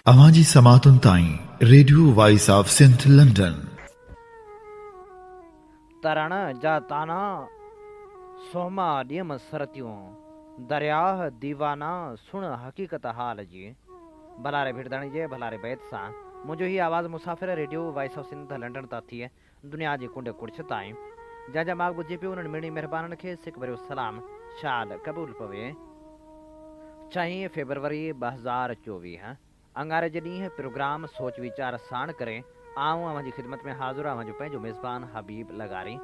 अवांजी समातुन ताईं radio voice of Sindh London. तरण जा ताना सोमा डियम सरतियों दरियाह दीवाना सुन हकीकत हाल जी भलारे भिड़दणी जे भलारे बैत सा मुझो ही आवाज़ मुसाफ़िर radio voice of Sindh London ता थी दुनिया जी कुंड कुड़छ ताईं जा माग बुझे पियो उन्हनि मिणी मेहरबाननि खे सिक भरियो सलाम शाद क़बूल पवे। 4 फरवरी 2024 अंगारे जे ॾींहुं प्रोग्राम सोच वीचार साण करे आऊं अवां जी ख़िदमत में हाज़िर आहियां जो पंहिंजो मेज़बान हबीब लगारी।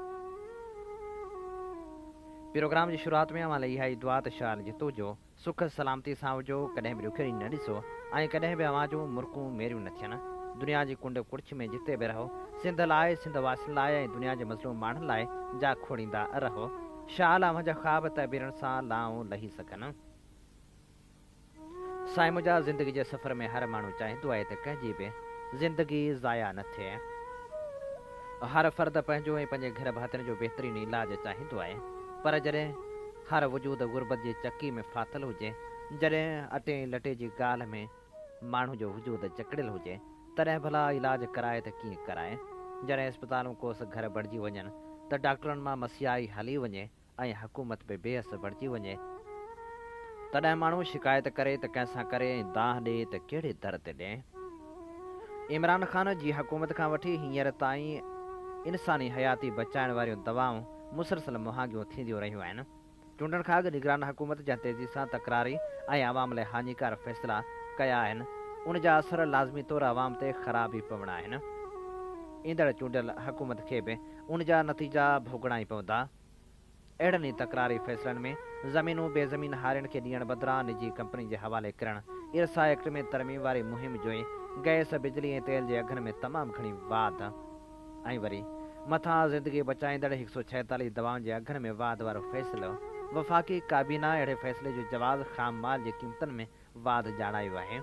प्रोग्राम की शुरुआत में अवां लई आई दुआ त शाल जितो जो सुख सलामती सां हुजो, कॾहिं बि ॾुखियाई न ॾिसो ऐं कॾहिं बि अवां जूं मुर्कूं मेरियूं न थियनि। दुनिया जी कुंड कुड़छ में जिते बि रहो सिंध लाइ, सिंध वासियुनि लाइ ऐं दुनिया जे मज़लूम माण्हुनि लाइ जा खोड़ींदा रहो। शाल अवां जा ख़्वाब तबीरनि सां लाऊं लही सघनि। साईं मुंहिंजा ज़िंदगी जे सफ़र में हर माण्हू चाहींदो आहे त कंहिंजी बि ज़िंदगी ज़ाया न थिए। हर फ़र्द पंहिंजो ऐं पंहिंजे घर भातियुनि जो बहितरीनु इलाजु चाहींदो आहे, पर जॾहिं हर वजूद गुरबत जी चकी में फाथल हुजे, जॾहिं अटे लटे जी ॻाल्हि में माण्हू जो वजूद जकड़ियल हुजे, तॾहिं भला इलाजु कराए त कीअं कराए। जॾहिं अस्पतालूं कोस घर बणिजी वञनि त डॉक्टरनि मां मसियाई हली वञे ऐं हुकूमत बि बेहस बणिजी वञे, तॾहिं माण्हू शिकायत करे त कंहिंसां करे ऐं दाह ॾे त कहिड़े दर ते ॾे। इमरान ख़ान जी हुकूमत खां वठी हींअर ताईं इंसानी हयाती बचाइण वारियूं दवाऊं मुसलसल महांगियूं थींदियूं रहियूं आहिनि। चूंडनि खां अॻु निगरान हुकूमत जा तेज़ी सां तकरारी ऐं आवाम लाइ हानिकार फ़ैसिला कया आहिनि। उन जा असर लाज़मी तौरु आवाम ते ख़राबी पवणा आहिनि। ईंदड़ चूंडियल हुकूमत खे बि उन जा नतीजा भोगणा ई पवंदा। अहिड़नि ई तकरारी फ़ैसिलनि में ज़मीनूं बेज़मीन हारियुनि खे ॾियण बदिरां निजी कंपनी जे हवाले करणु, इरसा एक्ट में तरमीम वारी मुहिम जोई, गैस बिजली ऐं तेल जे अघनि में तमामु घणी वाध, ऐं वरी मथां ज़िंदगी बचाईंदड़ 146 दवाउनि जे अघनि में वाध वारो फ़ैसिलो। वफ़ाक़ी काबीना अहिड़े फ़ैसिले जो जवाज़ ख़ाम माल जे क़ीमतनि में वाध ॼाणायो आहे।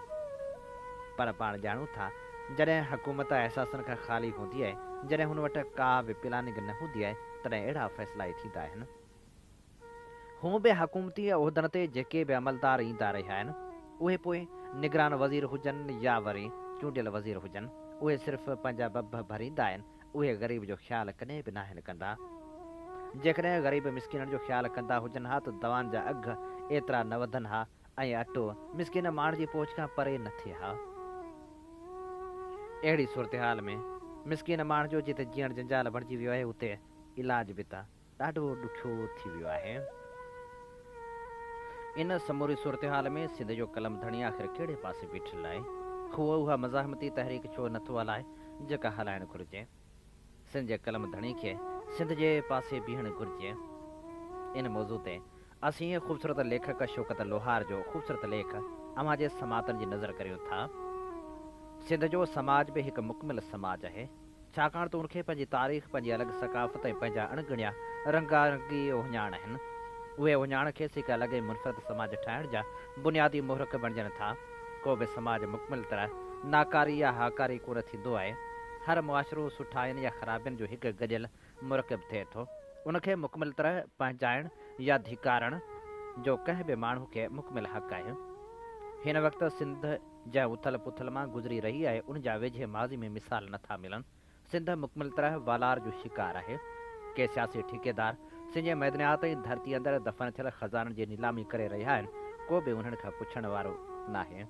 पर पाण ॼाणूं था, जॾहिं हुकूमत अहसासनि खां ख़ाली हूंदी आहे, जॾहिं हुन वटि का बि प्लानिंग न हूंदी आहे, तॾहिं अहिड़ा फ़ैसिला ई थींदा आहिनि। हूअं बि हुकूमती उहिदनि ते जेके बि अमलदार ईंदा रहिया आहिनि, उहे पोइ निगरान वज़ीर हुजनि या वरी चूंडियल वज़ीर हुजनि, उहे सिर्फ़ु पंहिंजा बब भरींदा आहिनि। उहे ग़रीब जो ख़्यालु कॾहिं बि न आहिनि कंदा। जेकॾहिं ग़रीब मिसकिननि जो ख़्यालु कंदा हुजनि हा त दवाउनि जा अघ एतिरा न वधनि हा ऐं अटो मिसकिन माण्हू जी पहुच खां परे न थिए हा। अहिड़ी सूरत हाल में मिसकिन माण्हू जो जिते जीअण जंजाल बणिजी वियो आहे, उते इलाज बि त ॾाढो ॾुखियो थी वियो आहे। इन समूरी सूरत हाल में सिंध जो कलम धणी आख़िर कहिड़े पासे बीठल आहे? उहा मज़ाहमती तहरीक छो नथो हलाए जेका हलाइणु घुरिजे? सिंध जे कलम धणी खे सिंध जे पासे बीहणु घुरिजे। इन मौज़ू ते असीं ख़ूबसूरत लेखक शौकत लोहार जो ख़ूबसूरत लेख अवां जे समातनि जी नज़र करियूं था। सिंध जो समाज बि हिकु मुकमिल समाज आहे, छाकाणि त उनखे पंहिंजी तारीख़, पंहिंजी अलॻि सकाफ़त ऐं पंहिंजा अणगणिया रंगारंगी उहिञाण आहिनि। उहे उहिञाण खे हिकु अलॻि मुनफ़रद समाज ठाहिण जा बुनियादी मुहरक बणिजनि था। को बि समाज मुकमिल तरह नाकारी या हाकारी कोन थींदो आहे। हर मुआशिरो सुठाइनि या ख़राबियुनि जो हिकु गॾियल मुरकब थिए थो। उनखे मुकमिल तरह पहुचाइण या धिकारण जो कंहिं बि माण्हू खे मुकमिल हक़ आहे। हिन वक़्तु सिंध जंहिं उथल पुथल मां गुज़री रही आहे, उन जा वेझे माज़ी में मिसाल नथा मिलनि। सिंध मुकमिल तरह वालार जो शिकार आहे। के सियासी ठेकेदार सिंध जे मैदानियात ऐं धरती अंदरि दफ़न थियल ख़ज़ाननि जी नीलामी करे रहिया आहिनि। को बि उन्हनि खां पुछण वारो नाहे।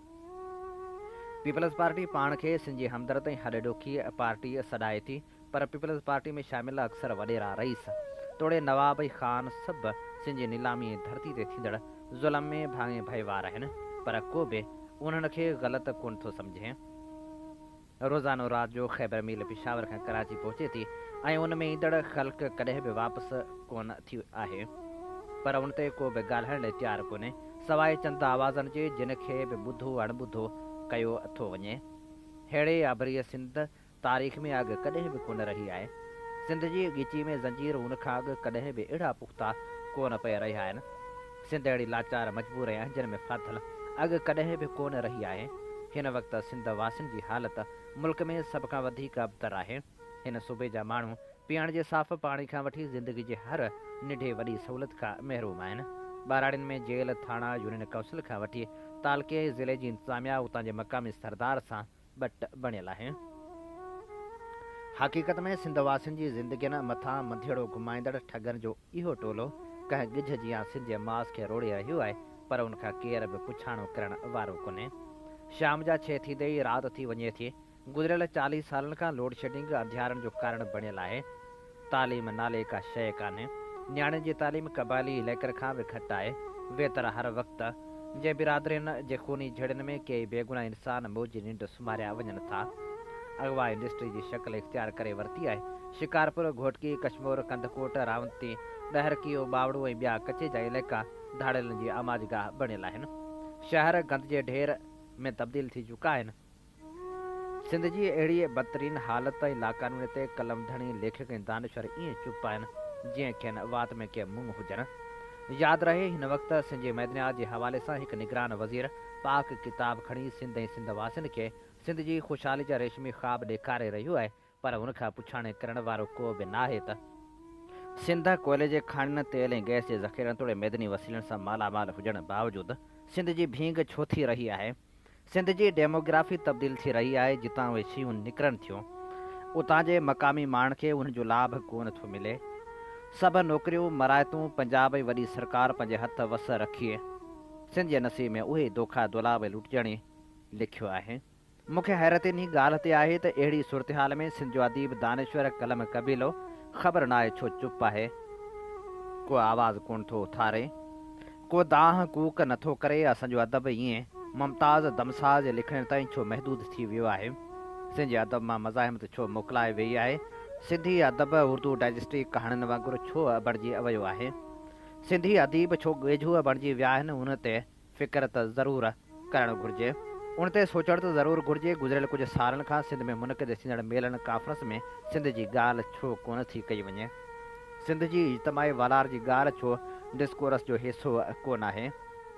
पीपल्स पार्टी पाण खे सिंध जी हमदर्द ऐं हॾॾोखी पार्टी सॾाए थी, पर पीपल्स पार्टी में शामिल अक्सर वॾेरा रईस तोड़े नवाब ऐं ख़ान सभु सिंध जी नीलामी ऐं धरती ते थींदड़ ज़ुल्म में भाङे भए वार आहिनि, पर को बि उन्हनि खे ग़लति कोन थो सम्झे। रोज़ानो राति जो ख़ैबर मील पिशावर खां कराची पहुचे थी ऐं उन में ईंदड़ ख़ल्क़ कॾहिं बि वापसि कोन थी आहे, पर उन ते को बि ॻाल्हाइण लाइ तयारु कोन्हे, सवाइ चंद आवाज़नि जे जिन खे बि ॿुधो अणॿुधो कयो थो वञे। अहिड़े आबरीअ सिंध तारीख़ में अॻु कॾहिं बि कोन रही आहे। सिंध जी ॻिची में ज़ंजीर उन खां अॻु कॾहिं बि अहिड़ा पुख़्ता कोन पिया रहिया आहिनि। सिंध अहिड़ी लाचार मजबूर ऐं अंजनि में फाथल अॻु कॾहिं बि कोन रही आहे। हिन वक़्तु सिंध वासियुनि जी हालत मुल्क में सभ खां वधीक अबतर आहे। हिन सूबे जा माण्हू पीअण जे साफ़ पाणी खां वठी ज़िंदगी जे हर निढे वॾी सहूलियत खां महरूम आहिनि। ॿाराड़ियुनि में जेल, थाणा, यूनियन काउंसिल खां वठी तालके ज़िले जी इंतज़ामिया उतां जे मक़ामी सरदार सां बट बणियल आहे। हक़ीक़त में सिंध वासियुनि जी ज़िंदगियुनि मथां मंधेड़ो घुमाईंदड़ ठगनि जो इहो टोलो कंहिं गिझ जी या सिंध जे मास खे रोड़े रहियो आहे, पर उनखां केर बि पुछाणो करण वारो कोन्हे। शाम जा 6 थींदे ई राति थी वञे थी। गुज़िरियल 40 सालनि खां लोड शेडिंग अंधियारनि जो कारण बणियल आहे। तालीम नाले का शइ कान्हे। न्याणियुनि जी तालीम क़बाइली इलाइक़े खां बि घटि आहे। वेतर हर वक़्तु जे बिरादरियुनि जे खूनी झड़ियुनि में कई बेगुनाह इंसान मौजी निंड सुम्हारिया वञनि था। अगवा इंडस्ट्री जी शक्ल इख़्तियार करे वरिती आहे। शिकारपुर, घोटकी, कश्मीर, कंदकोट, रावंती, ॾहरकियो, बावड़ो ऐं ॿिया कचे जा इलाइक़ा धाड़ियलनि जी आमाजगाह बणियल आहिनि। शहर गंद जे ढेर में तब्दील थी चुका आहिनि। सिंध जी अहिड़ी बदतरीन हालत ऐं लाक़ानूनी ते कलमधणी लेखक ऐं दानिश्वर ईअं चुप आहिनि जीअं खेनि वात में के मुंहुं हुजनि। यादि रहे हिन वक़्तु सिंध जे मैदनियात जे हवाले सां हिकु निगरान वज़ीर पाक किताब खणी सिंध ऐं सिंध वासियुनि खे सिंध जी ख़ुशहाली जा रेशमी ख़्वाब ॾेखारे रहियो आहे, पर हुनखां पुछाणे करण वारो को बि नाहे त सिंध कोयले जे खाणियुनि, तेल ऐं गैस जे ज़ख़ीरनि तोड़े मैदनी वसीलनि सां मालामाल हुजण बावजूदि सिंध जी भींग छो थी रही आहे। सिंध जी डेमोग्राफी तब्दील थी रही आहे। जितां उहे शयूं निकिरनि थियूं उतां जे मक़ामी माण्हुनि खे उनजो लाभ कोन थो मिले। सभु नौकरियूं मरायतूं पंजाब जी वॾी सरकार पंहिंजे हथ वस रखी सिंध जे नसीब में उहे दोखा दुलाब लुटजणी लिखियो आहे। मूंखे हैरत इन ॻाल्हि ते आहे त अहिड़ी सूरत हाल में सिंध जो अदीब दानिश्वर कलम कबीलो ख़बर न आहे छो चुप आहे। को आवाज़ कोन थो उथारे, को दाह कूक नथो करे। असांजो अदब ईअं मुमताज़ दमसाज़ लिखण ताईं छो महदूद थी वियो आहे। सिंध जे अदब मां मज़ाहिमत छो मोकिलाए वई आहे। सिंधी अदब उर्दू डाइजेस्टी कहाणियुनि वांगुरु छो बणिजी वियो आहे। सिंधी अदीब छो ॻेझूअ बणिजी विया आहिनि। उन ते फ़िक्र त ज़रूरु करणु घुरिजे, उन ते सोचणु त ज़रूरु घुरिजे। गुज़िरियल कुझु सालनि खां सिंध में मुनक़िद थींदड़ मेलनि कॉन्फ्रेंस में सिंध जी ॻाल्हि छो कोन थी कई वञे। सिंध जी इज्तमाही वलार जी ॻाल्हि छो डिस्कोरस जो हिसो कोन आहे।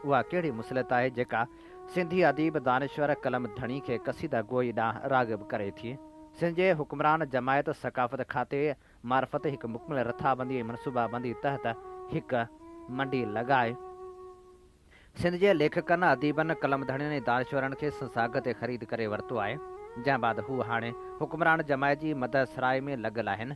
उहा कहिड़ी मुसलत आहे जेका सिंधी अदीब दानिश्वर कलम धणी खे कसीदा गोई ॾांहुं राग़िब करे थी। सिंध जे हुक्मरान जमायत सक़ाफ़त खाते मार्फत हिकु मुकमिल रथाबंदी ऐं मनसूबाबंदी तहत हिकु मंडी लॻाए सिंध जे लेखकनि, अदीबनि, कलम धणियुनि ऐं दानिश्वरनि खे संसाग ते ख़रीद करे वरितो आहे। जंहिं बाद हू हाणे हुक्मरान जमायत जी मदद सराय में लॻल आहिनि।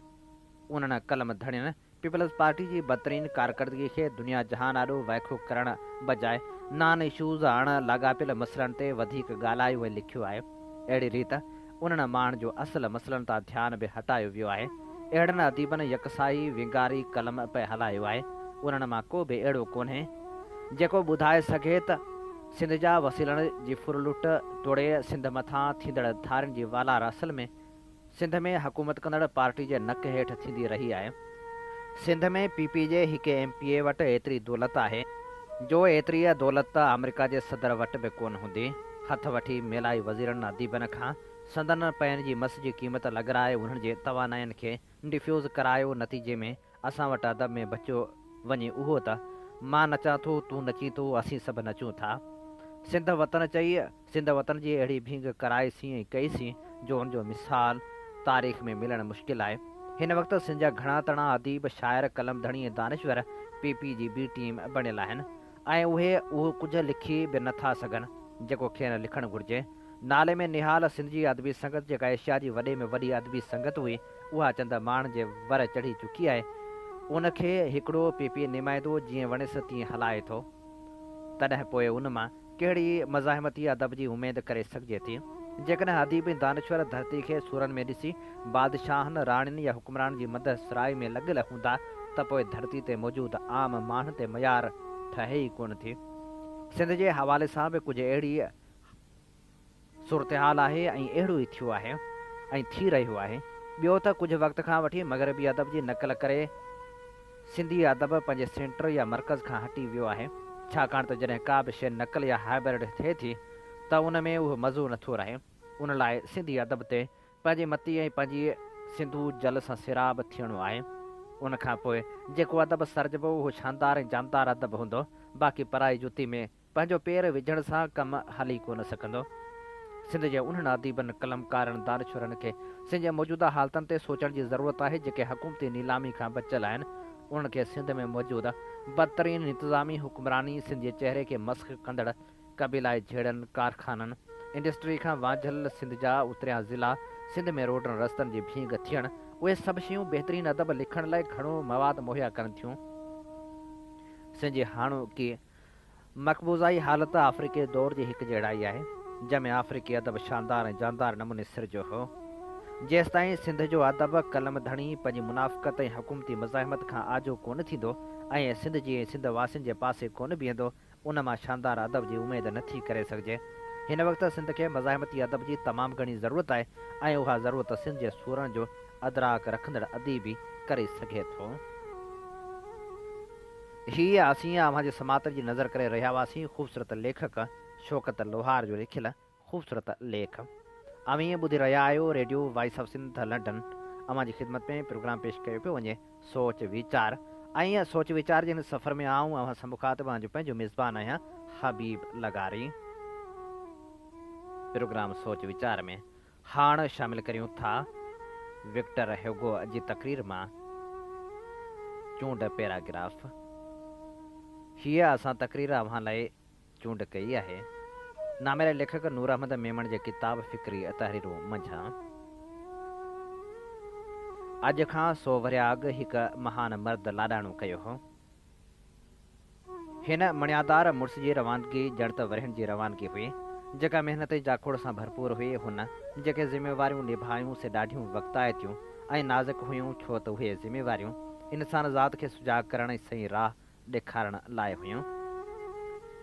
उन्हनि कलम धणियुनि पीपल्स पार्टी जी बदतरीन कारकर्दगी खे दुनिया जहान ॾाढो वाइखो करण बजाए नॉन इशूज़ अण लाॻापियल मसइलनि ते वधीक ॻाल्हायो ऐं लिखियो आहे। अहिड़ी रीति उन्हनि माण्हुनि जो असल मसइलनि तां ध्यानु बि हटायो वियो आहे। अहिड़नि अदीबनि यकसाई विंगारी कलम पिए हलायो आहे। उन्हनि मां को बि अहिड़ो कोन्हे जेको ॿुधाए सघे त सिंध जा वसीलनि जी फुरलुट तोड़े सिंध मथां थींदड़ धारियुनि जी वालार असल में सिंध में हुकूमत कंदड़ पार्टी जे नक हेठि थींदी रही आहे। सिंध में पीपी जे हिकु MPA वटि एतिरी दौलत आहे जो एतिरी दौलत अमेरिका जे सदर वटि बि कोन हूंदी। हथ वठी मेलाई वज़ीरनि अदीबनि खां संदन पैन जी मस जी क़ीमत लॻाराए उन्हनि जे तवानाइनि खे डिफ्यूज़ करायो। नतीजे में असां वटि अदब में बचियो वञे उहो त मां नचां थो, तूं नची थो, असीं सभु नचूं था। सिंध वतन चई सिंध वतन जी अहिड़ी भींग कराईसीं ऐं कईसीं जो हुनजो मिसाल तारीख़ में मिलणु मुश्किल आहे। हिन वक़्तु सिंध जा घणा तणा अदीब, शाइर, कलम धणी ऐं दानिश्वर PP जी B टीम बणियल आहिनि ऐं उहो कुझु लिखी बि नथा सघनि जेको खेनि लिखणु घुरिजे। नाले में निहाल सिंध जी अदबी संगत जेका एशिया जी वॾे में वॾी अदबी संगत हुई, उहा चंद माण्हुनि जे वर चढ़ी चुकी आहे। उनखे हिकिड़ो PP नुमाइंदो जीअं वणेसि तीअं हलाए थो। तॾहिं पोइ उन मां कहिड़ी मज़ाहिमती अदब जी उमेदु करे सघिजे थी। जेकॾहिं अदीब ऐं दानिश्वर धरती खे सुरनि में ॾिसी बादशाहनि, राणियुनि या हुक्मरान जी मदद सराय में लॻियल हूंदा त पोइ धरती ते मौजूदु आम माण्हुनि ते मयार ठहे ई कोन थी। सिंध जे हवाले सां बि कुझु अहिड़ी सूरत हाल आहे ऐं अहिड़ो ई थियो आहे ऐं थी रहियो आहे। ॿियो त कुझु वक़्त खां वठी मग़रबी अदब जी नक़ल करे सिंधी अदब पंहिंजे सेंटर या मर्कज़ खां हटी वियो आहे। छाकाणि त जॾहिं का बि शइ नक़ल या हाइब्रिड थिए थी त उन में उहो मज़ो नथो रहे। उन लाइ सिंधी अदब ते पंहिंजी मती ऐं पंहिंजी सिंधू जल सां सिराब थियणो आहे। उनखां पोइ जेको अदब सरजबो उहो शानदार ऐं जानदार अदब हूंदो। बाक़ी पराई जुती में पंहिंजो पेर विझण सां कमु हली कोन सघंदो। सिंध जे उन्हनि अदीबनि, कलमकारनि, दानिश्वरनि खे सिंध जे मौजूदा हालतनि ते सोचण जी ज़रूरत आहे जेके हुकूमती नीलामी खां बचियल आहिनि। उन्हनि खे सिंध में मौजूदु बदतरीन इंतिज़ामी हुक्मरानी, सिंध जे चहिरे खे मस्ख़ कंदड़ क़बीलाई झेड़नि कारखाननि इंडस्ट्री खां वांझल सिंध जा उतरिया ज़िला सिंध में रोडनि रस्तनि जी भींग थियण उहे सभु शयूं बहितरीनु अदब लिखण लाइ घणो मवाद मुहैया कनि थियूं। सिंध जी हाणोकी मक़बूज़ाई हालत अफ्रीकी दौर जी हिकु जहिड़ाई आहे जंहिंमें अफ्रीकी अदब शानदार ऐं जानदार नमूने सिरजो हो। जेसि ताईं सिंध जो अदब कलम धणी पंहिंजी मुनाफ़क़त ऐं हुकूमती मुज़ाहिमत खां आजो कोन थींदो ऐं सिंध जी ऐं सिंध वासियुनि जे पासे कोन बीहंदो उन मां शानदार अदब जी उमेद नथी करे सघिजे। हिन वक़्तु सिंध खे मज़ाहिमती अदब जी तमामु घणी ज़रूरत आहे ऐं उहा ज़रूरत सिंध जे सूरनि जो अदराक रखंदड़ अदीबी करे सघे थो। हीअ असीं अव्हां जे समात जी नज़र करे रहिया हुआसीं ख़ूबसूरत लेखक शौकत लोहार जो लिखियल ख़ूबसूरत लेख। अव्हीं ॿुधी रहिया आहियो radio voice of Sindh London. अव्हां जी ख़िदमत में प्रोग्राम पेश कयो पियो वञे सोच वीचार ऐं सोच वीचार जे हिन सफ़र में आऊं अव्हां सां मुखातिब जो पंहिंजो मेज़बान आहियां हबीब लगारी। प्रोग्राम सोच वीचार में हाणे शामिल करियूं था विक्टर ह्यूगो जी तक़रीर मां चूंड पैराग्राफ। हीअ असां तक़रीर अव्हां लाइ चूंड कई आहे नामेरे लेखक नूर अहमद मेमण जे किताब फ़िक्री तहरीरूं मंझां। अॼु खां 100 वरिया अॻु हिकु महान मर्द लाॾाणो कयो हो। हिन मणियादार मुड़ुस जी रवानगी जड़ त वरहनि जी रवानगी हुई जेका महिनत जी जाखोड़ सां भरपूर हुई। हुन जेके ज़िम्मेवारियूं निभायूं से ॾाढियूं वक़्तायतियूं ऐं नाज़ुक हुयूं छो त उहे ज़िम्मेवारियूं इंसान ज़ात खे सुजाग करण ऐं सही राह ॾेखारण लाइ हुयूं।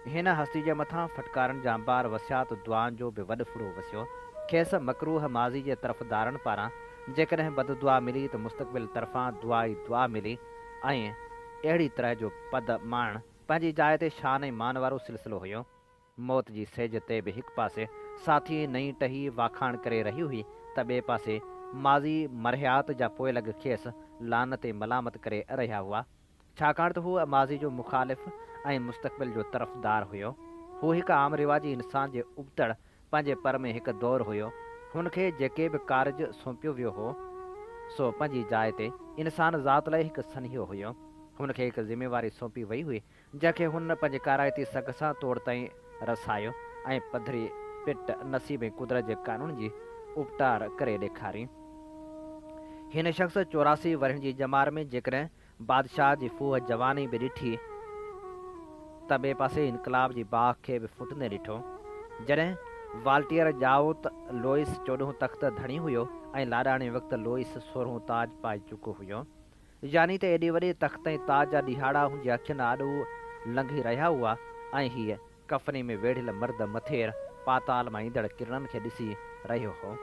हिन हस्ती जे मथां फटकारनि जा अंबार वसियात दुआनि जो बि वॾो फुड़ो वसियो। खेसि मकरूह माज़ी जे तरफ़दारनि पारां जेकॾहिं बददुआ मिली त मुस्तक़बिल तरफ़ां दुआ ई दुआ मिली ऐं अहिड़ी तरह जो पद माण पंहिंजी जाइ ते शान ऐं मान वारो सिलसिलो हुयो। मौत जी सेज ते बि हिकु पासे साथी नई टही वाखाण करे रही हुई त ॿिए पासे माज़ी मरहियात जा पोइ लॻ खेसि लानत ऐं मलामत करे रहिया हुआ छाकाणि त हू माज़ी जो मुखालिफ़ ऐं मुस्तक़बिल जो तरफ़दार हुयो। हू हिकु आम रिवाजी इंसान जे उबतड़ पंहिंजे पर में हिकु दौरु हुयो। हुनखे जेके बि कारज सौंपियो वियो हो सो पंहिंजी जाइ ते इंसान ज़ात लाइ हिकु सनहियो हुयो। हुनखे हिकु ज़िम्मेवारी सौंपी वई हुई जंहिंखे हुन पंहिंजे काराइती सघ सां तोड़ ताईं रसायो ऐं पधरी पिट नसीब ऐं कुदरत जे कानून जी उपटार करे ॾेखारी। हिन शख़्स 84 वरहनि जी जमार में जेकॾहिं बादशाह जी फूह जवानी बि ॾिठी त ॿिए पासे इनकलाब जी बाग खे बि फुटंदे ॾिठो। जॾहिं वाल्टियर ॼाओ त लोइस 14 तख़्त धणी हुयो ऐं लाॾाणे वक़्तु लोइस 16 ताज पाए चुको हुयो। यानी त एॾे वॾे तख़्त ऐं ताज जा ॾिहाड़ा हुनजे अखियुनि आॾो लंघी रहिया हुआ ऐं हीअ कफ़नी में वेढ़ियल मर्द मथेर पाताल मां ईंदड़ किरणनि खे ॾिसी रहियो हो।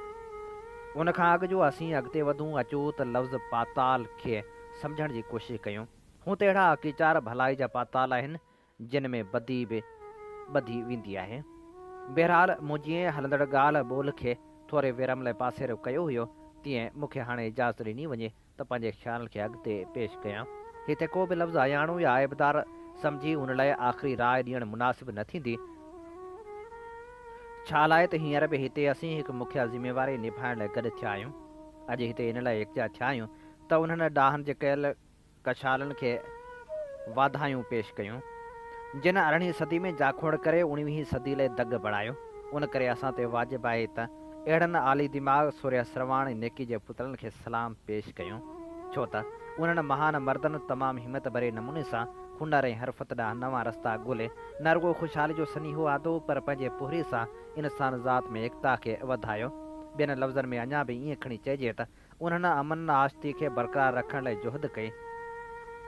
उनखां अॻु जो असीं अॻिते वधूं अचूं त लफ़्ज़ पाताल खे सम्झण जी कोशिशि कयूं। हू त अहिड़ा हक़ीचार भलाई जा पाताल आहिनि जिन में बदी बि ॿधी वेंदी आहे। बहरहाल मूं जीअं हलंदड़ ॻाल्हि ॿोल खे थोरे विरमले पासेरो कयो हुयो तीअं मूंखे हाणे इजाज़त ॾिनी वञे त पंहिंजे ख़्याल खे अॻिते पेश कयां। हिते को बि लफ़्ज़ अयाणो या आइबदार सम्झी उन लाइ आख़िरी राय ॾियणु मुनासिबु न थींदी। छा लाइ त हींअर बि हिते असीं हिकु मुखिया ज़िम्मेवारी निभाइण लाइ गॾु थिया आहियूं। अॼु हिते इन लाइ यकजा थिया आहियूं त उन्हनि ॾाहनि जे कयल कशालनि खे वाधायूं पेश कयूं जिन 18वीं सदी में जाखोड़ करे 19वीं सदी लाइ दग बणायो। उन करे असां ते वाजिबु आहे त अहिड़नि आली दिमाग़ सूर्य सरवाण ऐं नेकी जे पुतलनि खे सलाम पेश कयूं छो त उन्हनि महान मर्दनि तमामु हिमत भरे नमूने सां हुनर ऐं हरफत ॾांहुं नवां रस्ता ॻोल्हे न रुॻो ख़ुशहाली जो सनीहो आदो पर पंहिंजे पुहरी सां इंसान ज़ात में एकता खे वधायो। ॿियनि लफ़्ज़नि में अञा बि ईअं खणी चइजे त उन्हनि अमन आश्ती खे बरक़रार रखण लाइ जुहद कई।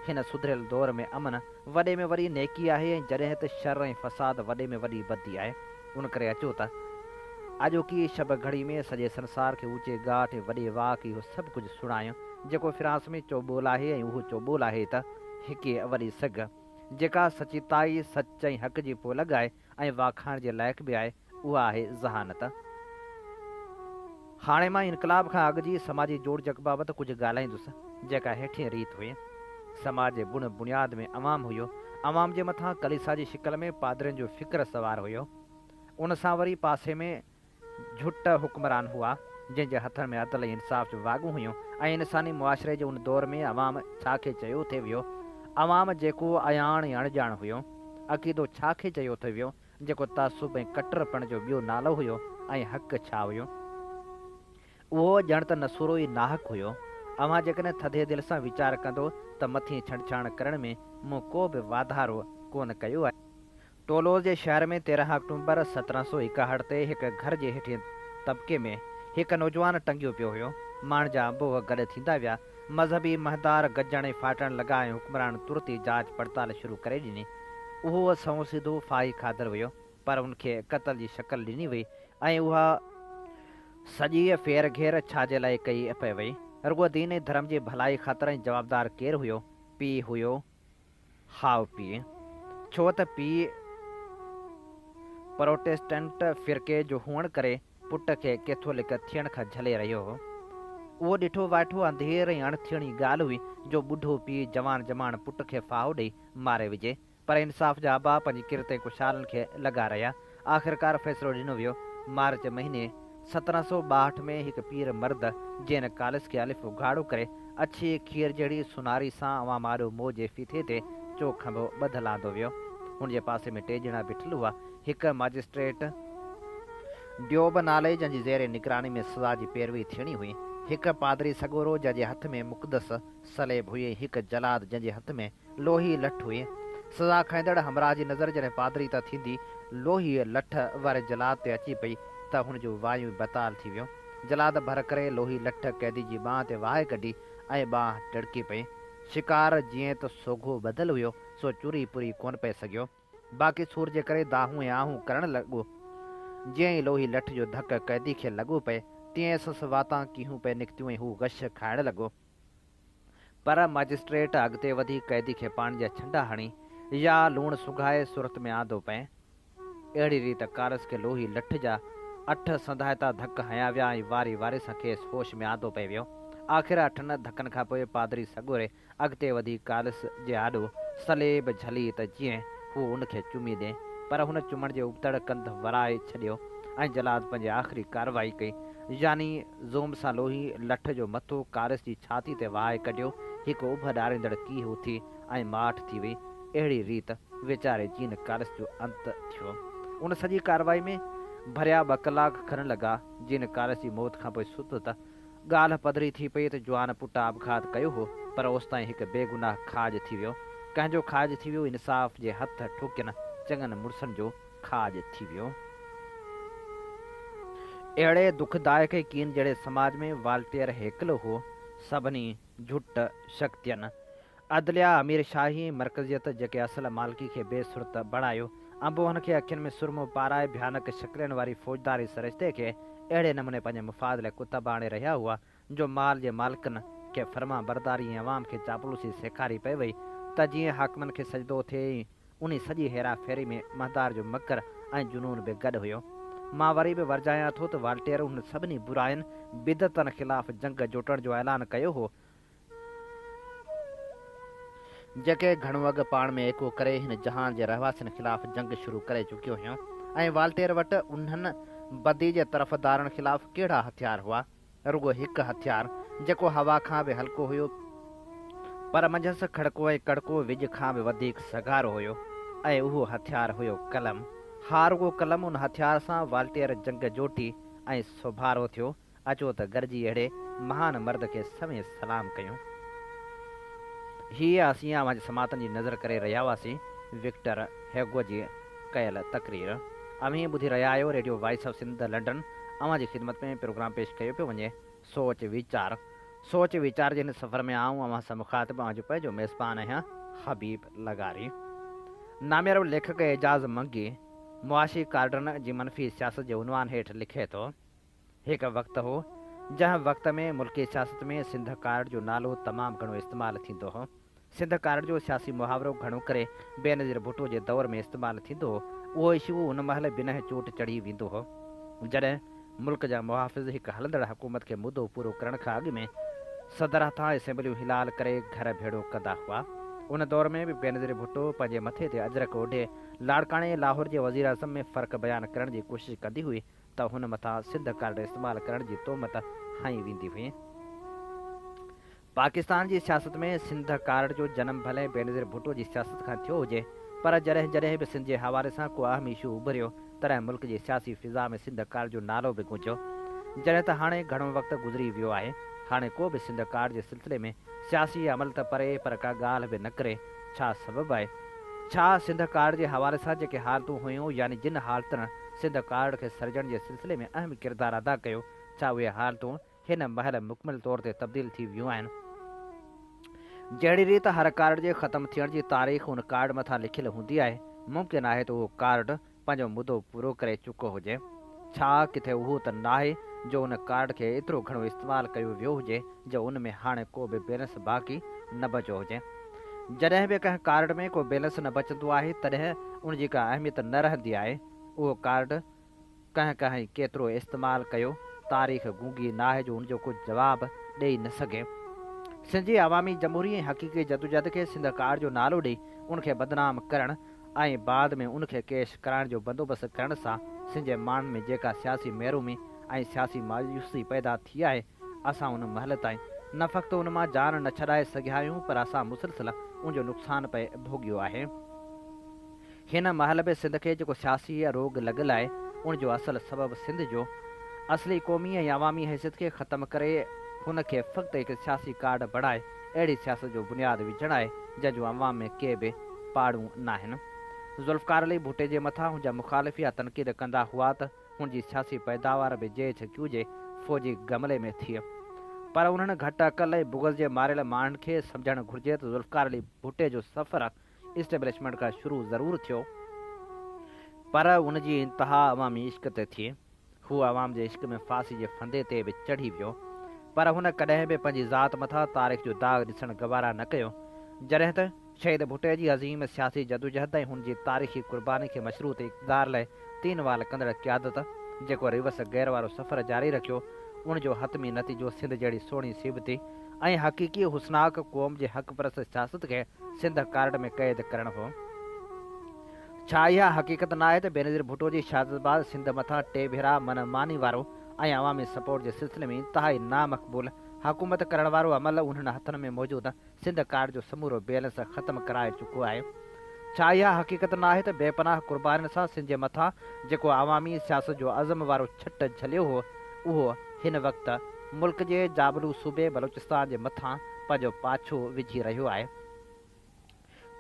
हिन सुधरियल दौर में अमन वॾे में वॾी नेकी आहे ऐं जॾहिं त शर ऐं फ़साद वॾे में वॾी बदी आहे। उन करे अचो त अॼोकी शब घड़ी में सॼे संसार खे ऊचे ॻाठ ऐं वॾे वाक इहो सभु कुझु सुणायूं जेको फिरांस में चोॿोल आहे ऐं उहो चोॿोल आहे त हिकु वॾी सघ जेका सचिताई सच ऐं हक़ जी पोलग आहे ऐं वाखाण जे लाइक़ु बि आहे उहा आहे ज़हानत। हाणे मां इनकलाब खां अॻु जी समाजी जोड़ जग बाबति कुझु ॻाल्हाईंदुसि जेका हेठि रीत हुई। समाज जे बुण बुनियाद में अवाम हुयो। अवाम जे मथां कलीसा जी शिकल में पादरियुनि जो फ़िक्र सवार हुयो। उन सां वरी पासे में झुट हुक्मरान हुआ जंहिंजे हथनि में अदल ऐं इंसाफ़ जो वाॻूं हुयूं ऐं इंसानी मुआशिरे जे उन दौर में अवाम छा खे चयो थिए वियो। अवाम जेको अयाण ऐं अणॼाण हुयो। अक़ीदो छा खे चयो थो वियो जेको तासुब ऐं कटरपण जो ॿियो नालो हुयो ऐं हक़ छा हुयो। उहो ॼण त नसूरो ई नाहक हुयो। अव्हां जेकॾहिं थधे दिलि सां वीचार कंदो त मथीं छंछाण करण में मूं को बि वाधारो कोन कयो आहे। टोलोज़ जे शहर में 13 अक्टूबर 1761 ते हिकु घर जे हेठिएं तबिके में हिकु नौजवान टंगियो पियो हुयो। माण्हुनि जा अंबोह गॾु थींदा विया। मज़हबी महदार गजण ऐं फाटण लॻा ऐं हुक्मरान तुरत ई जांच पड़ताल शुरू करे ॾिनी। उहो सऊं सिधो फाही खाधल हुयो, पर हुनखे क़तल जी शकल ॾिनी वई ऐं उहा सॼी फेर घेर छाजे लाइ कई पई वई। रुॻो दीन ऐं धर्म जी भलाई ख़ातिर ऐं जवाबदार केरु हुयो? पीउ हुयो, हाउ पीउ। छो त पीउ प्रोटेस्टेंट फ़िरके जो हुअण करे पुट खे कैथोलिक थियण खां झले रहियो हो। उहो ॾिठो वाठो अंधेर ऐं अणथियणी ॻाल्हि हुई जो ॿुढो पीउ जवान जमान पुट खे फाहो ॾेई मारे विझे, पर इंसाफ़ जा अबा पंहिंजी किरत ऐं कुशालनि खे लॻा रहिया। आख़िरकार फ़ैसिलो ॾिनो वियो। मार्च महीने 1762 में हिकु पीर मर्द जंहिं कालिस खे अलिफ़ उघाड़ो करे अछी खीर जहिड़ी सुनारी सां अवां मारियो मोह जे फीथे ते चोखंबो ॿधल आंदो वियो। हुनजे पासे में 2 ॼणा बीठल हुआ। हिकु मजिस्ट्रेट ड्योब नाले जंहिंजी ज़ेर निगरानी में सज़ा जी पैरवी थियणी हुई, हिकु पादरी सॻोरो जंहिंजे हथ में मुक़दस सलेब हुई, हिकु जलाद जंहिंजे हथ में लोही लठ हुई। सज़ा खाईंदड़ हमरा जी नज़र जॾहिं पादरी त थींदी लोही लठ वारे जलाद ते अची पई त हुनजो वायु बताल थी वियो। जलाद भर करे लोही लठ कैदी जी बांह ते वाहे कढी ऐं बांह टिड़की पई। शिकार जीअं त सोघो ॿधल हुयो सो चुरी पुरी कोन पए सघियो। बाक़ी सूर जे करे दाहूं ऐं आहूं करणु लॻो। जीअं ई लोही लठ जो धक कैदी खे लॻो पए तीअं सस वातां कीहूं पए निकितियूं ऐं हू गश खाइणु लॻो। पर मजिस्ट्रेट अॻिते वधी कैदी खे पाणी जा छंडा हणी या लूणु सुघाए सूरत में आंदो पए। अहिड़ी रीति कारस खे लोही लठ जा 8 संधाइता धक हया विया ऐं वारी वारी सां खेसि होश में आंदो पए वियो। आख़िर 8 धकनि खां पोइ पादरी सॻोरे अॻिते वधी कारस जे आॾो सलेब झली त जीअं हू उनखे चुमी ॾे, पर हुन चुमण जे उबतड़ कंध वराए छॾियो ऐं जलाद पंहिंजी आख़िरी कार्रवाई कई, यानी ज़ूम सां लोही लठ जो मथो कारस जी छाती ते वाहे कढियो। हिकु उभ ॾारींदड़ कीह उथी ऐं माठ थी वई। अहिड़ी रीति वीचारे जीन कारस जो अंत थियो। उन सॼी कार्रवाई में भरिया 2 कलाक खणण लॻा। जीन कारस जी मौत खां पोइ सुत त ॻाल्हि पधरी थी पई त जवान पुट आबघात कयो हो, पर ओसिताईं हिकु बेगुनाह खाज थी वियो। कंहिंजो खाज थी वियो, इंसाफ़ जे हथ ठोकियनि चङनि मुड़ुसनि जो खाज थी वियो। अहिड़े दुखदायक कीन जहिड़े समाज में वाल्टेयर हिकिलो हो। सभिनी झुट शक्तियुनि अदलिया अमीर शाही मर्कज़ियत जेके असल मालिकी खे बेसुरत बणायो, अंबोहन खे अखियुनि में सुरमो पाराए भयानक शक्लनि वारी फ़ौजदारी सरिश्ते खे अहिड़े नमूने पंहिंजे मुफ़ाद लाइ कुतब आणे रहिया हुआ जो माल जे मालिकनि खे फर्मा बरदारी ऐं अवाम खे चापलूसी सेखारी पई वई त जीअं हाकिमनि खे सजदो थिए उन सॼी हेरा फेरी में महदार जो मकर ऐं जुनून बि गॾु हुयो। मां वरी बि वरजायां थो त वाल्टेयर हुन सभिनी बुराइनि बिदतनि ख़िलाफ़ जंग जोटण जो ऐलान कयो हो जेके घणो अॻु पाण में एको करे हिन जहान जे रहवासियुनि ख़िलाफ़ जंग शुरू करे चुकियो हुयो। ऐं वाल्टेयर वटि उन्हनि बदी जे तरफ़दारनि ख़िलाफ़ कहिड़ा हथियार हुआ? रुॻो हिकु हथियार जेको हवा खां बि हल्को हुयो, पर मंझंदि खड़को ऐं कड़को विझ खां बि वधीक सगारो हुयो, ऐं उहो हथियार हुयो कलम। हा, रुॻो कलम। उन हथियार सां वाल्टेयर जंग जोटी ऐं सोभारो थियो। अचो त गॾिजी अहिड़े महान मर्द खे सवें सलाम कयूं। हीअ असीं अवां जी समातनि जी नज़र करे रहिया हुआसीं विक्टर हेगो जी कयल तक़रीर। अवीं ॿुधी रहिया आहियो radio voice of Sindh London. अवां जी ख़िदमत में प्रोग्राम पेश कयो पियो वञे सोच वीचार। सोच वीचार जे हिन सफ़र में आऊं अवां सां मुख़ातिब अवां जो पंहिंजो मेज़बान आहियां हबीब लगारी। नामियर लेखक एजाज़ मंगी मुआशी कार्डन जी मनफ़ी सियासत जे उनवान हेठि लिखे थो। हिकु वक़्तु हो जंहिं वक़्त में मुल्की सियासत में सिंध कार्ड जो नालो तमामु घणो इस्तेमालु थींदो हो। सिंध कार्ड जो सियासी मुहावरो घणो करे बेनज़ीर भुट्टो जे दौर में इस्तेमालु थींदो हो। उहो इशू उन महिल बिना चोट चढ़ी वेंदो हो जॾहिं मुल्क जा मुहाफ़िज़ हिकु हलंदड़ हुकूमत खे मुदो पूरो करण खां अॻु में सदर हथां असेंबलियूं हिलाल करे घर भेड़ो कंदा हुआ। उन दौर में बि बेनज़ीर भुट्टो पंहिंजे मथे ते अजरक ओढे लाड़काणे लाहौर जे वज़ीर आज़म में फ़र्क़ु बयानु करण जी कोशिशि कंदी हुई त हुन मथां सिंध कार्ड इस्तेमालु करण जी तोहमत हई वेंदी हुई। पाकिस्तान जी सियासत में सिंध कार्ड जो जनमु भले बेनज़ीर भुट्टो जी सियासत खां थियो हुजे, पर जॾहिं जॾहिं बि सिंध जे हवाले सां को अहम इशू उभरियो तॾहिं मुल्क जी सियासी फिज़ा में सिंध कार्ड जो नालो बि गूंजियो। जॾहिं त हाणे घणो वक़्तु गुज़री वियो आहे, हाणे को बि सिंध कार्ड जे सिलसिले में सियासी अमल त परे पर का ॻाल्हि बि न करे। छा सबबु आहे? छा सिंध कार्ड जे हवाले सां जेके हालतूं हुयूं, यानी जिन हालतुनि सिंध कार्ड खे सर्जण जे सिलसिले में अहम किरदारु अदा कयो, छा उहे हालतूं हिन महिल मुकमिल तौर ते तब्दील थी वियूं आहिनि? जहिड़ी रीति हर कार्ड जे ख़तमु थियण जी तारीख़ उन कार्ड मथां लिखियलु हूंदी आहे, मुमकिन आहे त उहो कार्ड पंहिंजो मुदो पूरो करे चुको हुजे। छा किथे उहो त नाहे जो उन कार्ड खे एतिरो घणो इस्तेमालु कयो वियो हुजे जो उन में हाणे को बि बैलेंस बाक़ी न बचियो हुजे? जॾहिं बि कंहिं कार्ड में को बैलेंस न बचंदो आहे तॾहिं उन जी का अहमियत न रहंदी आहे। उहो कार्ड कंहिं केतिरो इस्तेमालु कयो, तारीख़ गूंगी नाहे जो उनजो कुझु जवाबु ॾेई न सघे। सिंध जी अवामी जमहूरी ऐं हक़ीक़ी जदोजहद खे सिंध कार्ड जो नालो ॾेई उनखे बदनाम करणु ऐं बाद में उनखे केश कराइण जो बंदोबस्तु करण सां सिंध जे माण्हुनि में जेका सियासी महिरूमी ऐं सियासी मायूसी पैदा थी आहे, असां उन महिल ताईं न फ़क़्तु उन मां जान न छॾाए सघिया आहियूं, पर असां मुसलसिल उनजो नुक़सानु पे भोॻियो आहे। हिन महिल बि सिंध खे जेको सियासी रोग लॻल आहे, उनजो असुलु सबबु सिंध जो असली क़ौमी ऐं अवामी हैसियत खे ख़तमु करे हुनखे फ़क़्तु हिकु सियासी कार्ड बणाए अहिड़ी सियासत जो बुनियादु विझणु आहे जंहिंजो अवाम में के बि पाड़ूं न आहिनि। ज़ुल्फ़कार अली भुट्टे जे मथां हुनजा मुख़ालिफ़ या तनक़ीद कंदा हुआ त हुनजी सियासी पैदावार बि जेठ क्यूजे फ़ौजी गमले में थी, पर उन्हनि घटि अक़ल ऐं बुग़्ज़ जे मारियल माण्हुनि खे सम्झणु घुरिजे त ज़ुल्फ़कार अली भुट्टे जो सफ़र इस्टेब्लिशमेंट खां शुरू ज़रूरु थियो, पर उनजी इंतिहा अवामी इश्क़ ते थी। हू अवाम जे इश्क़ में फांसी जे फंदे ते बि चढ़ी वियो, पर हुन कॾहिं बि पंहिंजी ज़ात मथां तारीख़ जो दाग़ ॾिसणु गवारा न कयो। जॾहिं त शहीद भुट्टे जी अज़ीम सियासी जदोजहद ऐं हुनजी तारीख़ी क़ुर्बानी खे मशरूत इक़्तिदार लाइ तीन वाल कंदड़ क़यादत जेको रिवस गैर वारो सफ़र जारी रखियो, उनजो हतमी नतीजो सिंध जहिड़ी सुहिणी सीबती ऐं हक़ीक़ी हुस्नाक क़ौम जे हक़ परस्त सियासत खे सिंध कार्ड में क़ैद करणु हो। छा इहा हक़ीक़त न आहे त बेनज़ीर भुट्टो जी शहादत बाद सिंध मथां टे भेरा मनमानी वारो ऐं अवामी सपोर्ट जे सिलसिले में इंतिहाई नामक़बूल हुकूमत करण वारो अमल उन्हनि हथनि में मौजूदु सिंध कार्ड जो समूरो बैलेंस ख़तमु कराए चुको आहे? छा इहा हक़ीक़त न आहे त बेपनाह क़ुर्बानीनि सां सिंध जे मथां जेको अवामी सियासत जो अज़म वारो छट झलियो हो, उहो हिन वक़्तु मुल्क जे जाबलू सूबे बलोचिस्तान जे मथां पंहिंजो पाछो विझी रहियो आहे?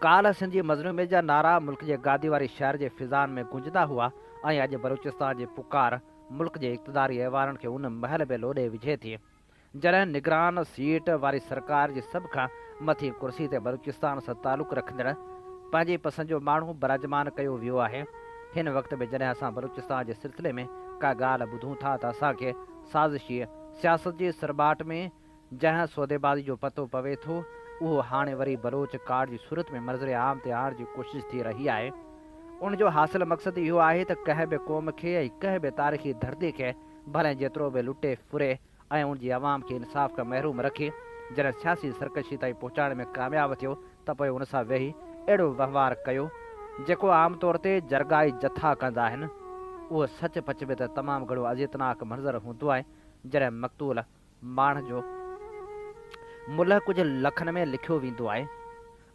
काल्ह सिंध जी मज़लूमियत जा नारा मुल्क जे गादी वारी शहर जे फिज़ान में गूंजंदा हुआ ऐं अॼु बलोचिस्तान जी पुकार मुल्क जे इक़्तिदारी अहिवारनि खे उन महल बि लोॾे विझे थी जॾहिं निगरान सीट वारी सरकार जी सभ खां मथी कुर्सी ते बलूचिस्तान सां तालुक़ु रखंदड़ पंहिंजी पसंदि जो माण्हू बराजमान कयो वियो आहे। हिन वक़्त में जॾहिं असां बलूचिस्तान जे सिलसिले में का ॻाल्हि ॿुधूं था त असांखे साज़िशी सियासत जी सरबाट में जंहिं सौदेबाज़ी जो पतो पवे थो, उहो हाणे वरी बलोच कार्ड जी सूरत में मंज़र आम ते आणण जी कोशिशि थी रही आहे। उनजो हासिल मक़सदु इहो आहे त कंहिं बि क़ौम खे ऐं कंहिं बि तारीख़ी धरती खे भले जेतिरो बि लुटे फुरे ऐं उनजी आवाम खे इंसाफ़ खां महरूम रखे। जॾहिं सियासी सरकशी ताईं पहुचाइण में कामयाबु थियो त पोइ उन सां वेही अहिड़ो वहिंवारु कयो जेको आम तौर ते जरगाई जथा कंदा आहिनि। उहो सच पच में त तमामु घणो अज़ियतनाक मंज़र हूंदो आहे जॾहिं मक़तूल माण्हू जो मुल्ह कुझु लखनि में लिखियो वेंदो आहे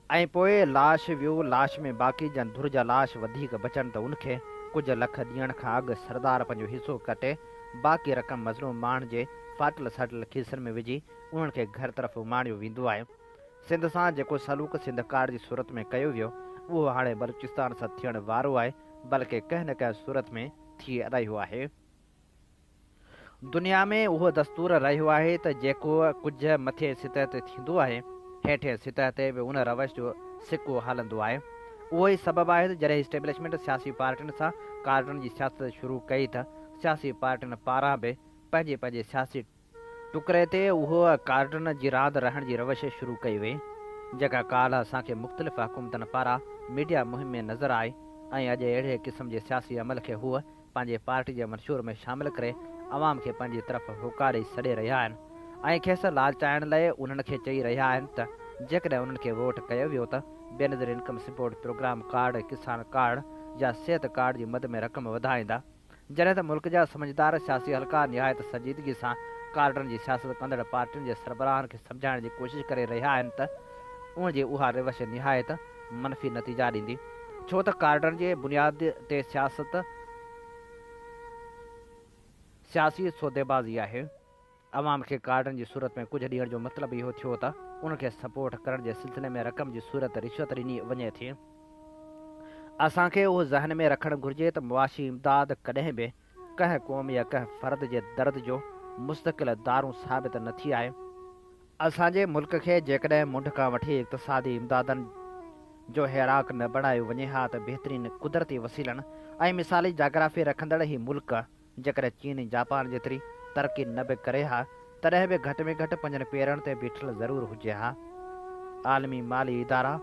ऐं पोइ लाश वियो, लाश में बाक़ी जन धुर जा लाश वधीक बचनि त उनखे कुझु लख ॾियण खां अॻु सरदार पंहिंजो हिसो कटे बाक़ी रक़म मज़लूम माण्हू जे फाटल साटल खीसनि में विझी उन्हनि खे घर तरफ़ उमाणियो वेंदो आहे। सिंध सां जेको सलूक सिंध कार्ड जी सूरत में कयो वियो, उहो हाणे बलूचिस्तान सां थियण वारो आहे, बल्कि कंहिं न कंहिं सूरत में थी रहियो आहे। दुनिया में उहो दस्तूर रहियो आहे त जेको कुझु मथे सतह ते थींदो आहे, हेठि सतह ते बि उन रवश जो सिको हलंदो आहे। उहो ई सबबु आहे त जॾहिं इस्टेब्लिशमेंट सियासी पार्टियुनि सां कार्डनि जी सियासत शुरू कई त सियासी पार्टियुनि पारां बि पंहिंजे पंहिंजे सियासी टुकड़े ते उहो कार्डनि जी रांदि रहण जी रवश शुरू कई वई, जेका काल्ह असांखे मुख़्तलिफ़ हुकूमतनि पारां मीडिया मुहिम में नज़र आई ऐं अॼु अहिड़े क़िस्म जे सियासी अमल खे हूअ पंहिंजे पार्टी जे मंशूर में शामिलु करे अवाम खे पंहिंजी तरफ़ हुकारी सॾे रहिया आहिनि ऐं खेसि लालचाइण लाइ उन्हनि खे चई रहिया आहिनि त जेकॾहिं उन्हनि खे वोट कयो वियो त Benazir income support programme card, Kisan card या सिहत कार्ड जी मद में रक़म वधाईंदा। जॾहिं त मुल्क जा समझदार सियासी हल्का निहायत संजीदगी सां कार्डनि जी सियासत कंदड़ पार्टियुनि जे सरबराहनि खे सम्झाइण जी कोशिशि करे रहिया आहिनि त उनजी उहा रिवश निहायत मनफ़ी नतीजा ॾींदी। छो त कार्डन जे बुनियाद ते सियासी सौदेबाज़ी आहे। अवाम खे कार्डन जी सूरत में कुझु ॾियण जो मतिलबु इहो थियो त उनखे सपोर्ट करण जे सिलसिले में रक़म जी सूरत रिश्वत ॾिनी वञे थी। असांखे उहो ज़हन में रखणु घुरिजे त मुआशी इमदाद कॾहिं बि कंहिं क़ौम या कंहिं फ़र्द जे दर्द जो मुस्तक़िल दारूं साबित न थी आहे। असांजे मुल्क खे जेकॾहिं मुंड खां वठी इक़्तिसादी इमदादनि जो हैराक न बणायो वञे हा त बहितरीन कुदरती वसीलनि ऐं मिसाली जाग्राफ़ी रखंदड़ ही मुल्क जेकॾहिं चीन जापान जेतिरी तरक़ी न बि करे हा तॾहिं बि घटि में घटि पंहिंजनि पेरनि ते बीठल ज़रूरु हुजे हा। आलमी माली इदारा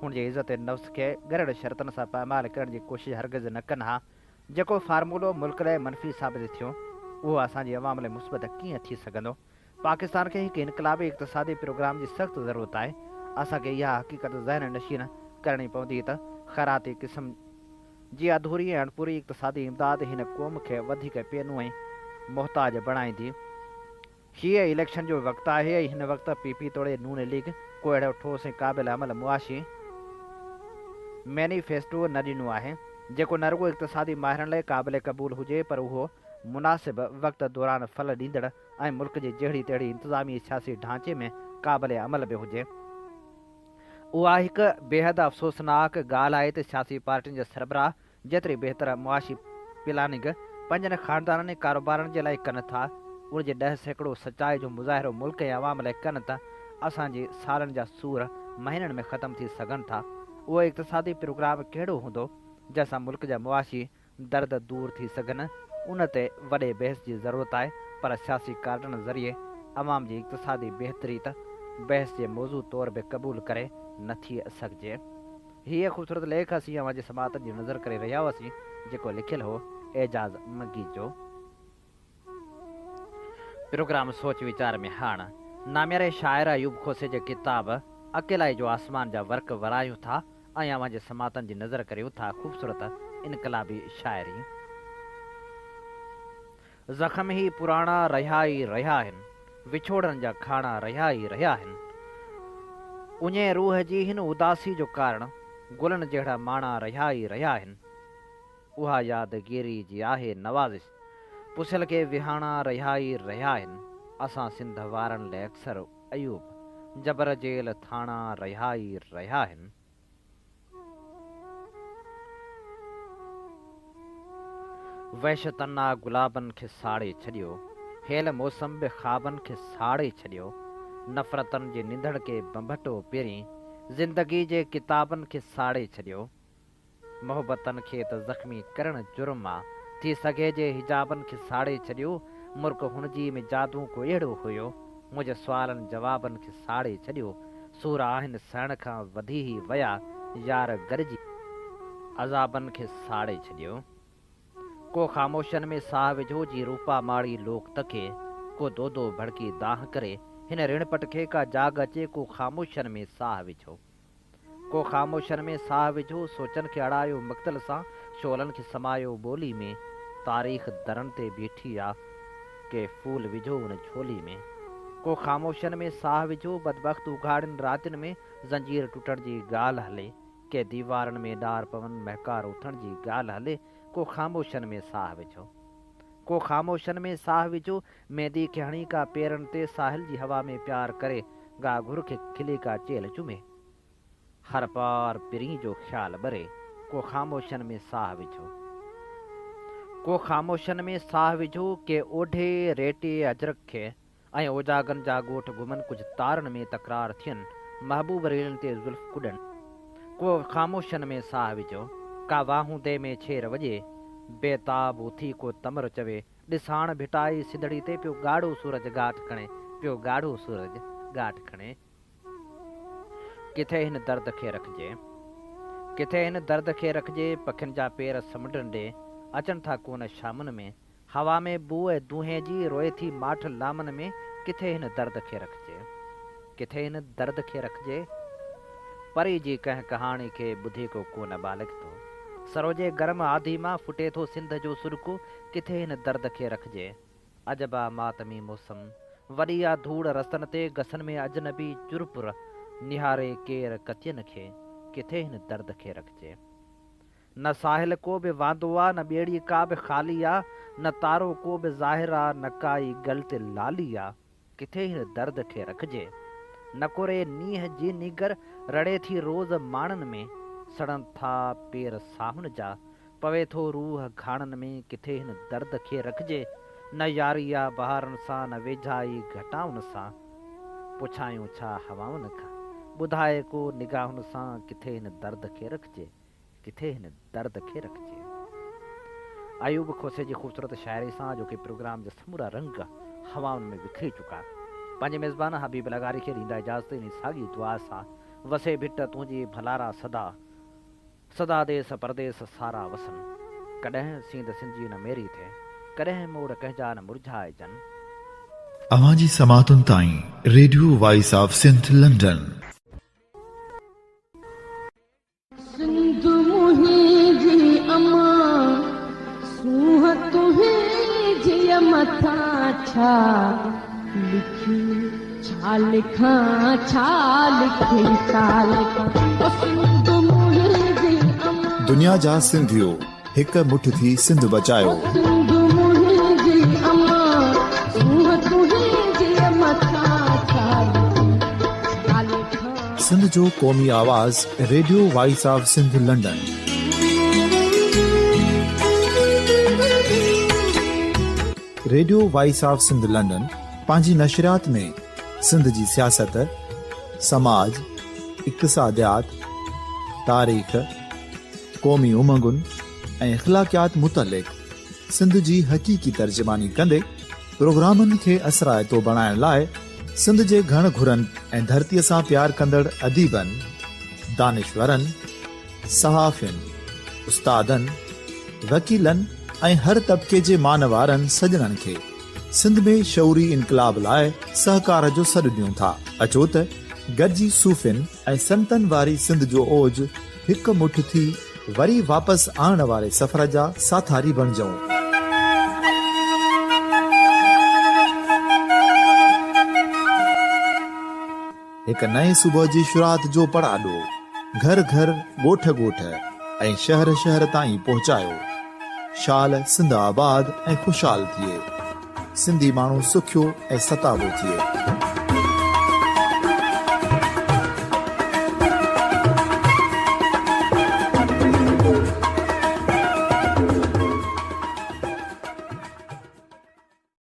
हुन जे इज़त नफ़्स खे ॻरियल शर्तनि सां पामाल करण जी कोशिशि हरगिज़ न कनि हा। जेको फार्मूलो मुल्क लाइ मनफ़ी साबित थियो उहो असांजी अवाम लाइ मुस्बत कीअं थी सघंदो। पाकिस्तान खे हिकु इनक़लाबी इक़्तिसादी प्रोग्राम जी सख़्तु ज़रूरत आहे। असांखे इहा हक़ीक़त ज़हन नशीन करणी पवंदी त ख़ैराती क़िस्म जी अधूरी ऐं अणपूरी इक़्तिसादी इमदाद हिन क़ौम खे वधीक पेनू ऐं मुहताज बणाईंदी। हीअ इलेक्शन जो वक़्तु आहे ऐं हिन वक़्तु पीपी तोड़े नून लीग को अहिड़ो ठोस ऐं क़ाबिल अमल मुआशी मैनिफेस्टो न ॾिनो आहे जेको न रुॻो इक़्तिसादी माहिरनि लाइ क़ाबिल क़बूल हुजे पर उहो मुनासिब वक़्त दौरान फल ॾींदड़ ऐं मुल्क जी जहिड़ी तहिड़ी इंतिज़ामी सियासी ढांचे में क़ाबिल अमल बि हुजे। उहा हिकु बेहद अफ़सोसनाक ॻाल्हि आहे त सियासी पार्टियुनि जे सरबराह जेतिरी बहितर मुआशी प्लानिंग पंहिंजनि ख़ानदाननि ऐं कारोबारनि जे लाइ कनि था उनजे 10% सचाई जो मुज़ाहिरो मुल्क ऐं अवाम लाइ कनि त असांजे सालनि जा सूर महीननि में ख़तमु थी सघनि था। उहो इक़्तिसादी प्रोग्राम कहिड़ो हूंदो जंहिंसां मुल्क जा मुआशी दर्द दूर थी सघनि उन ते वॾे बहस जी ज़रूरत आहे पर सियासी कार्डन ज़रिए अवाम जी इक़्तिसादी बहितरी त बहस जे मौज़ू तौर बि क़बूल करे न थी सघिजे। हीअ ख़ूबसूरत लेख असीं अवां जे समातनि जी नज़र करे रहिया हुआसीं जेको लिखियलु हो एजाज़ मगी जो। प्रोग्राम सोच वीचार में हाणे नामियारे शाइर अयूब खोसे जे किताब अकेलाई जो आसमान जा वर्क वरायूं था ऐं अवां जे समातनि जी नज़र करियूं था ख़ूबसूरत इनकलाबी शाइरी। ज़ख़्म ही पुराणा रहिया ई रहिया आहिनि विछोड़नि जा खाणा रहिया ई रहिया आहिनि। उञे रूह जी हिन उदासी जो कारण गुलनि जहिड़ा माणा रहिया ई रहिया आहिनि। उहा यादगिरी जी आहे नवाज़िश पुसियल खे विहाणा रहिया ई रहिया आहिनि। असां सिंध वारनि लाइ अक्सर अयूब जबर जेल थाणा रहिया ई रहिया आहिनि। वैश तन्ना गुलाबनि खे साड़े छॾियो हेल मौसम बि ख़्वाबनि खे साड़े छॾियो। नफ़रतनि जे निंदड़ खे बंभटो पहिरीं ज़िंदगी जे किताबनि खे साड़े छॾियो। मोहबतनि खे त ज़ख़्मी करणु जुर्म आहे थी सघे जे हिजाबनि खे साड़े छॾियो। मुल्क हुनजी में जादू को अहिड़ो हुयो मुंहिंजे सुवालनि जवाबनि खे साड़े छॾियो। सूर आहिनि सहण खां वधी ई विया यार गॾिजी अज़ाबनि खे साड़े छॾियो। को ख़ामोशनि में साह विझो जी रूपा माड़ी लोक तके को दोदो भड़की दाह करे हिन रिणपट खे का जाग अचे को ख़ामोशनि में साह विझो। को ख़ामोशनि में साह विझो सोचनि खे अड़ायो मक़्तल सां शोलनि खे समायो ॿोली में। तारीख़ दरनि ते बीठी आहे के फूल विझो उन झोली में। को ख़ामोशनि में साह विझो बदबख़्त उघाड़नि रातियुनि में ज़ंजीर टुटण जी ॻाल्हि हले के दीवारनि में ॾार पवन महकार उथण जी ॻाल्हि हले। को ख़ामोशनि में साह विझो को ख़ामोशनि में साह विझो मेंदी खे हणी का पेरनि ते साहिल जी हवा में प्यार करे गा घुर खे खिली का चेल चुमे। हर पार पिरी जो ख़्याल ॿरे को ख़ामोशनि में साह विझो। को ख़ामोशनि में साह विझो के ओढे रेटे अजरक खे ऐं ओजागनि जा ॻोठ घुमनि कुझु तारनि में तकरार थियनि महबूब रेलनि ते ज़ुल्फ़ कुॾनि। को ख़ामोशनि में साह विझो का वाहूं दे में छेर वॼे बेताब उथी को तमर चवे ॾिसाण भिटाई सिधड़ी ते पियो ॻाढ़ो सूरज गाठ खणे पियो ॻाढ़ो सूरज गाठ खणे। किथे हिन दर्द खे रखिजे किथे हिन दर्द खे रखिजे पखियुनि जा पेर समुंडनि ॾे अचनि था कोन शामनि में। हवा में बूअ दूंहें जी रोए थी माठ लामनि में। किथे हिन दर्द खे रखिजे किथे हिन दर्द खे रखिजे परी जी कंहिं कहाणी खे ॿुधी को कोन बालिक थो। सरोजे गरम आधी मां फुटे थो सिंध जो सुरको किथे हिन दर्द खे रखिजे। अजबा मातमी मौसम वॾी आहे धूड़ रस्तनि ते गसनि में अजनबी चुरपुर निहारे केर कचियनि खे किथे हिन दर्द खे रखिजे। न साहिल को बि वांदो आहे, न ॿेड़ी का बि ख़ाली आहे, न तारो को बि ज़ाहिर आहे, न काई गलत लाली आहे। किथे हिन दर्द खे रखिजे, न कुरे नींहं जी निगर रड़े थी रोज़ माणनि में, सड़नि था पेर साहुन जा, पवे थो रूह घाणनि में। किथे हिन दर्द खे रखिजे, न यारी आहे बहारनि सां, न वेझाई घटाउनि सां, पुछायूं छा हवाउनि खां, ॿुधाए को निगाहुनि सां। किथे हिन दर्द खे रखिजे, किथे हिन दर्द खे रखिजे। अयूब खोसे जी ख़ूबसूरत शाइरी सां जो कि प्रोग्राम जा समूरा रंग हवाउनि में विखरी चुका। पंहिंजे मेज़बान हबीब लगारी खे ॾींदा इजाज़त इन साॻी दुआ सां। वसे भिट तुंहिंजी भलारा सदा, सदा देस परदेस सारा वसन। कॾहिं सींद सिंधी न मेरी थिए, कॾहिं मोड़ कंहिंजा न मुरझाइजनि। अवांजी समातुनि ताईं radio voice of Sindh London. Sindh मुंहिंजी अमा सूंह तुंहिंजी मथां छा लिखी, छा लिखां छा लिखी, छा लिखां। सिंध मुंहिंजी अमा, दुनिया जा सिंधियो हिक मुठ थी सिंध बचायो। सिंध मुंहिंजी अमा सूंह तुंहिंजी मथां छा लिखी, छा लिखां। सिंध जो क़ौमी आवाज़ radio voice of Sindh London. Radio voice of Sindh London पंहिंजी नशरियात में सिंध जी सियासत, समाज, इक़्तिसादियात, तारीख़, क़ौमी उमंगुनि ऐं अख़लाक़ियात मुतलिक़ सिंध जी हक़ीक़ी तर्जुमानी कंदे प्रोग्रामनि खे असराइतो बणाइण लाइ सिंध जे घण घुरनि ऐं धरतीअ सां प्यार कंदड़ अदीबनि, दानिशवरनि, सहाफ़ियुनि, उस्तादनि, वकीलनि ऐं हर तबिके जे मानवारनि सजणनि खे सिंध में शऊरी इनकलाब लाइ सहकार जो सॾु ॾियूं था। अचो त गॾिजी सूफ़ियुनि ऐं संतनि वारी सिंध जो ओज हिक मुठ थी वरी वापसि आणण वारे सफ़र जा साथारी बणिजऊं। हिक नए सुबुह जी शुरूआत जो पड़ाॾो घर घर, ॻोठ ॻोठ ऐं शहर शहर ताईं पहुचायो। शाल सिंध आबाद ऐं ख़ुशहाल थिए, सिंधी माण्हू सुखियो ऐं सताबो थिए।